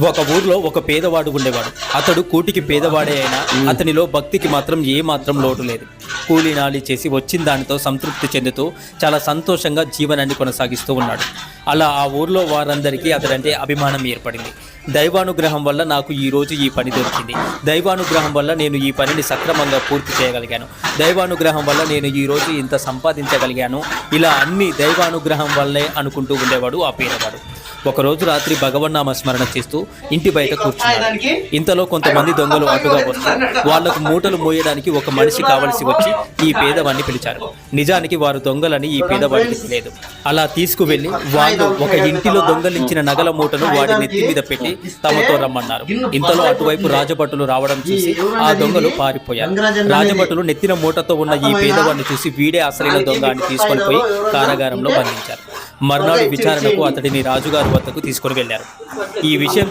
ఒక ఊర్లో ఒక పేదవాడు ఉండేవాడు. అతడు కూటికి పేదవాడే అయినా అతనిలో భక్తికి మాత్రం ఏ మాత్రం లోటు లేదు. కూలీ నాలి చేసి వచ్చిన దానితో సంతృప్తి చెందుతూ చాలా సంతోషంగా జీవనాన్ని కొనసాగిస్తూ ఉన్నాడు. అలా ఆ ఊర్లో వారందరికీ అతడంటే అభిమానం ఏర్పడింది. దైవానుగ్రహం వల్ల నాకు ఈరోజు ఈ పని దొరికింది, దైవానుగ్రహం వల్ల నేను ఈ పనిని సక్రమంగా పూర్తి చేయగలిగాను, దైవానుగ్రహం వల్ల నేను ఈరోజు ఇంత సంపాదించగలిగాను, ఇలా అన్ని దైవానుగ్రహం వల్లే అనుకుంటూ ఉండేవాడు ఆ పేదవాడు. ఒకరోజు రాత్రి భగవన్నామ స్మరణ చేస్తూ ఇంటి బయట కూర్చున్నాడు. ఇంతలో కొంతమంది దొంగలు అటుగా వస్తూ వాళ్లకు మూటలు మోయడానికి ఒక మనిషి కావలసి వచ్చి ఈ పేదవాడిని పిలిచారు. నిజానికి వారు దొంగలని ఈ పేదవాడికి తెలియదు. అలా తీసుకువెళ్లి వాళ్ళు ఒక ఇంటిలో దొంగలించిన నగల మూటను వాడి నెత్తి మీద పెట్టి తమతో రమ్మన్నారు. ఇంతలో అటువైపు రాజభటులు రావడం చూసి ఆ దొంగలు పారిపోయారు. రాజభటులు నెత్తిన మూటతో ఉన్న ఈ పేదవాడిని చూసి వీడే అసలైన దొంగ అని తీసుకొని పోయి కారాగారంలో బంధించారు. మర్నాడు విచారణకు అతడిని రాజుగారి వద్దకు తీసుకొని వెళ్లారు. ఈ విషయం